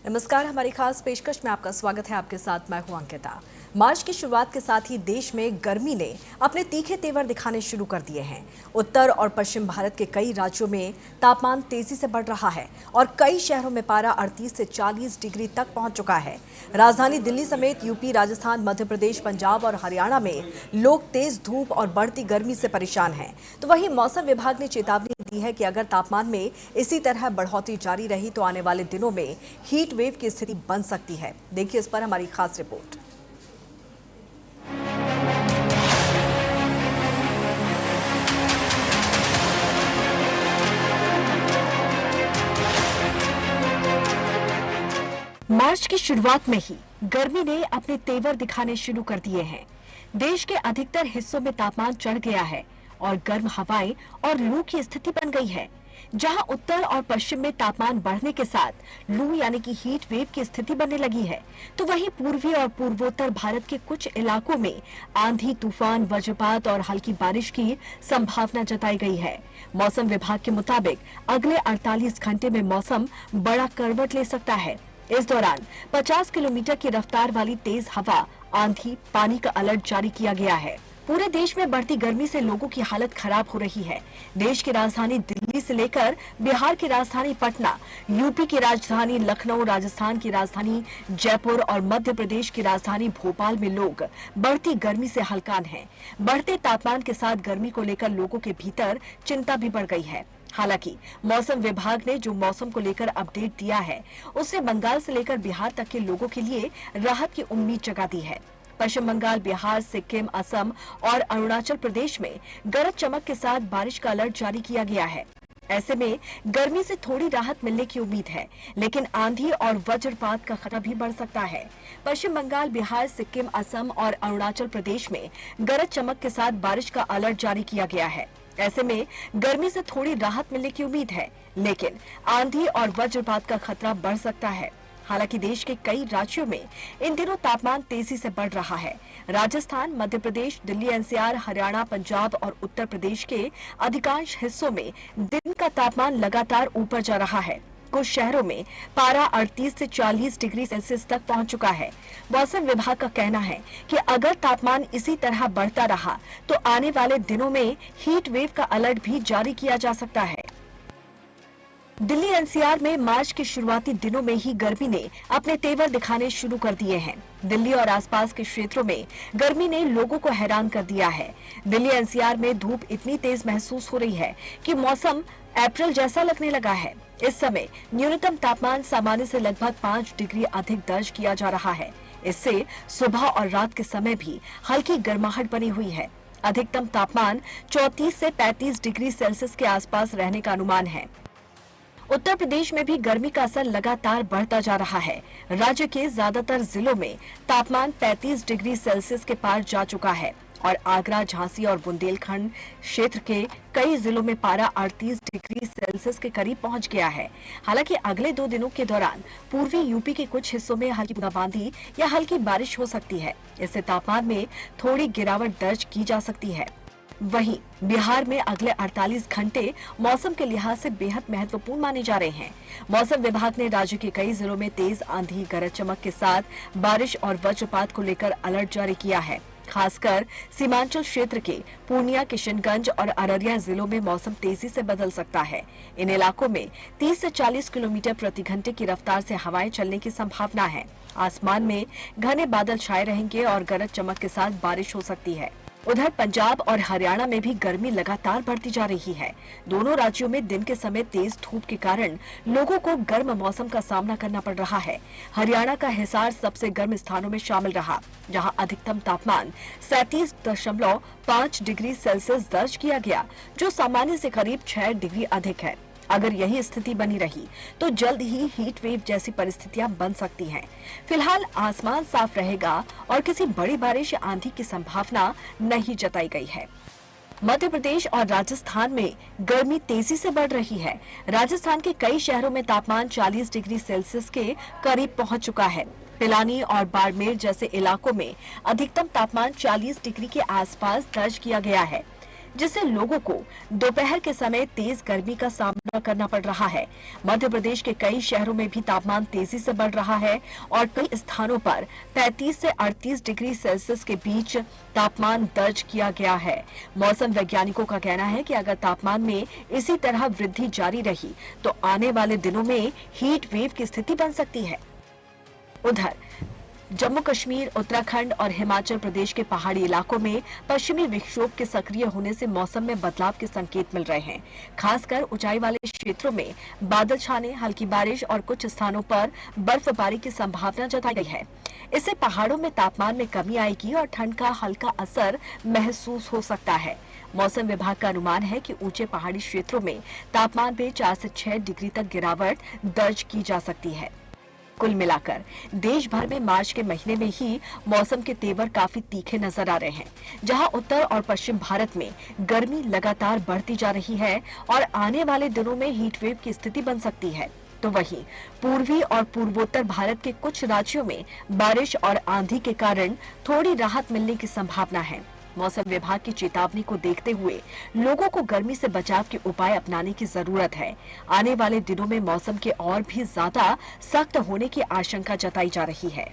नमस्कार, हमारी खास पेशकश में आपका स्वागत है। आपके साथ मैं हूं अंकिता। मार्च की शुरुआत के साथ ही देश में गर्मी ने अपने तीखे तेवर दिखाने शुरू कर दिए हैं। उत्तर और पश्चिम भारत के कई राज्यों में तापमान तेजी से बढ़ रहा है और कई शहरों में पारा 38 से 40 डिग्री तक पहुंच चुका है। राजधानी दिल्ली समेत यूपी, राजस्थान, मध्य प्रदेश, पंजाब और हरियाणा में लोग तेज धूप और बढ़ती गर्मी से परेशान हैं। तो वहीं मौसम विभाग ने चेतावनी दी है कि अगर तापमान में इसी तरह बढ़ोतरी जारी रही तो आने वाले दिनों में हीट वेव की स्थिति बन सकती है। देखिए इस पर हमारी खास रिपोर्ट। मार्च की शुरुआत में ही गर्मी ने अपने तेवर दिखाने शुरू कर दिए हैं। देश के अधिकतर हिस्सों में तापमान चढ़ गया है और गर्म हवाएं और लू की स्थिति बन गई है। जहां उत्तर और पश्चिम में तापमान बढ़ने के साथ लू यानी कि हीट वेव की स्थिति बनने लगी है, तो वहीं पूर्वी और पूर्वोत्तर भारत के कुछ इलाकों में आंधी, तूफान, वज्रपात और हल्की बारिश की संभावना जताई गई है। मौसम विभाग के मुताबिक अगले 48 घंटे में मौसम बड़ा करवट ले सकता है। इस दौरान 50 किलोमीटर की रफ्तार वाली तेज हवा, आंधी, पानी का अलर्ट जारी किया गया है। पूरे देश में बढ़ती गर्मी से लोगों की हालत खराब हो रही है। देश की राजधानी दिल्ली से लेकर बिहार की राजधानी पटना, यूपी की राजधानी लखनऊ, राजस्थान की राजधानी जयपुर और मध्य प्रदेश की राजधानी भोपाल में लोग बढ़ती गर्मी से हलकान हैं। बढ़ते तापमान के साथ गर्मी को लेकर लोगों के भीतर चिंता भी बढ़ गई है। हालांकि मौसम विभाग ने जो मौसम को लेकर अपडेट दिया है, उसने बंगाल से लेकर बिहार तक के लोगों के लिए राहत की उम्मीद जगा दी है। पश्चिम बंगाल, बिहार, सिक्किम, असम और अरुणाचल प्रदेश में गरज चमक के साथ बारिश का अलर्ट जारी किया गया है। ऐसे में गर्मी से थोड़ी राहत मिलने की उम्मीद है, लेकिन आंधी और वज्रपात का खतरा भी बढ़ सकता है। पश्चिम बंगाल, बिहार, सिक्किम, असम और अरुणाचल प्रदेश में गरज चमक के साथ बारिश का अलर्ट जारी किया गया है। ऐसे में गर्मी से थोड़ी राहत मिलने की उम्मीद है, लेकिन आंधी और वज्रपात का खतरा बढ़ सकता है। हालांकि देश के कई राज्यों में इन दिनों तापमान तेजी से बढ़ रहा है। राजस्थान, मध्य प्रदेश, दिल्ली एनसीआर, हरियाणा, पंजाब और उत्तर प्रदेश के अधिकांश हिस्सों में दिन का तापमान लगातार ऊपर जा रहा है। कुछ शहरों में पारा 38 से 40 डिग्री सेल्सियस तक पहुंच चुका है। मौसम विभाग का कहना है कि अगर तापमान इसी तरह बढ़ता रहा तो आने वाले दिनों में हीट वेव का अलर्ट भी जारी किया जा सकता है। दिल्ली एनसीआर में मार्च के शुरुआती दिनों में ही गर्मी ने अपने तेवर दिखाने शुरू कर दिए हैं। दिल्ली और आसपास के क्षेत्रों में गर्मी ने लोगों को हैरान कर दिया है। दिल्ली एनसीआर में धूप इतनी तेज महसूस हो रही है कि मौसम अप्रैल जैसा लगने लगा है। इस समय न्यूनतम तापमान सामान्य से लगभग 5 डिग्री अधिक दर्ज किया जा रहा है। इससे सुबह और रात के समय भी हल्की गर्माहट बनी हुई है। अधिकतम तापमान 34 से 35 डिग्री सेल्सियस के आसपास रहने का अनुमान है। उत्तर प्रदेश में भी गर्मी का असर लगातार बढ़ता जा रहा है। राज्य के ज्यादातर जिलों में तापमान 35 डिग्री सेल्सियस के पार जा चुका है और आगरा, झांसी और बुंदेलखंड क्षेत्र के कई जिलों में पारा 38 डिग्री सेल्सियस के करीब पहुंच गया है। हालांकि अगले 2 दिनों के दौरान पूर्वी यूपी के कुछ हिस्सों में हल्की बूंदाबांदी या हल्की बारिश हो सकती है। इससे तापमान में थोड़ी गिरावट दर्ज की जा सकती है। वहीं बिहार में अगले 48 घंटे मौसम के लिहाज से बेहद महत्वपूर्ण माने जा रहे हैं। मौसम विभाग ने राज्य के कई जिलों में तेज आंधी, गरज चमक के साथ बारिश और वज्रपात को लेकर अलर्ट जारी किया है। खासकर सीमांचल क्षेत्र के पूर्णिया, किशनगंज और अररिया जिलों में मौसम तेजी से बदल सकता है। इन इलाकों में 30 से 40 किलोमीटर प्रति घंटे की रफ्तार से हवाएं चलने की संभावना है। आसमान में घने बादल छाए रहेंगे और गरज चमक के साथ बारिश हो सकती है। उधर पंजाब और हरियाणा में भी गर्मी लगातार बढ़ती जा रही है। दोनों राज्यों में दिन के समय तेज धूप के कारण लोगों को गर्म मौसम का सामना करना पड़ रहा है। हरियाणा का हिसार सबसे गर्म स्थानों में शामिल रहा, जहां अधिकतम तापमान 37.5 डिग्री सेल्सियस दर्ज किया गया, जो सामान्य से करीब 6 डिग्री अधिक है। अगर यही स्थिति बनी रही तो जल्द ही हीट वेव जैसी परिस्थितियां बन सकती हैं। फिलहाल आसमान साफ रहेगा और किसी बड़ी बारिश या आंधी की संभावना नहीं जताई गई है। मध्य प्रदेश और राजस्थान में गर्मी तेजी से बढ़ रही है। राजस्थान के कई शहरों में तापमान 40 डिग्री सेल्सियस के करीब पहुंच चुका है। पिलानी और बाड़मेर जैसे इलाकों में अधिकतम तापमान 40 डिग्री के आसपास दर्ज किया गया है। जिससे लोगों को दोपहर के समय तेज गर्मी का सामना करना पड़ रहा है। मध्य प्रदेश के कई शहरों में भी तापमान तेजी से बढ़ रहा है और कई स्थानों पर 35 से 38 डिग्री सेल्सियस के बीच तापमान दर्ज किया गया है। मौसम वैज्ञानिकों का कहना है कि अगर तापमान में इसी तरह वृद्धि जारी रही तो आने वाले दिनों में हीट वेव की स्थिति बन सकती है। उधर जम्मू कश्मीर, उत्तराखंड और हिमाचल प्रदेश के पहाड़ी इलाकों में पश्चिमी विक्षोभ के सक्रिय होने से मौसम में बदलाव के संकेत मिल रहे हैं। खासकर ऊंचाई वाले क्षेत्रों में बादल छाने, हल्की बारिश और कुछ स्थानों पर बर्फबारी की संभावना जताई गई है। इससे पहाड़ों में तापमान में कमी आएगी और ठंड का हल्का असर महसूस हो सकता है। मौसम विभाग का अनुमान है कि ऊंचे पहाड़ी क्षेत्रों में तापमान में 4 से 6 डिग्री तक गिरावट दर्ज की जा सकती है। कुल मिलाकर देश भर में मार्च के महीने में ही मौसम के तेवर काफी तीखे नजर आ रहे हैं, जहां उत्तर और पश्चिम भारत में गर्मी लगातार बढ़ती जा रही है और आने वाले दिनों में हीट वेव की स्थिति बन सकती है। तो वहीं पूर्वी और पूर्वोत्तर भारत के कुछ राज्यों में बारिश और आंधी के कारण थोड़ी राहत मिलने की संभावना है। मौसम विभाग की चेतावनी को देखते हुए लोगों को गर्मी से बचाव के उपाय अपनाने की जरूरत है। आने वाले दिनों में मौसम के और भी ज्यादा सख्त होने की आशंका जताई जा रही है।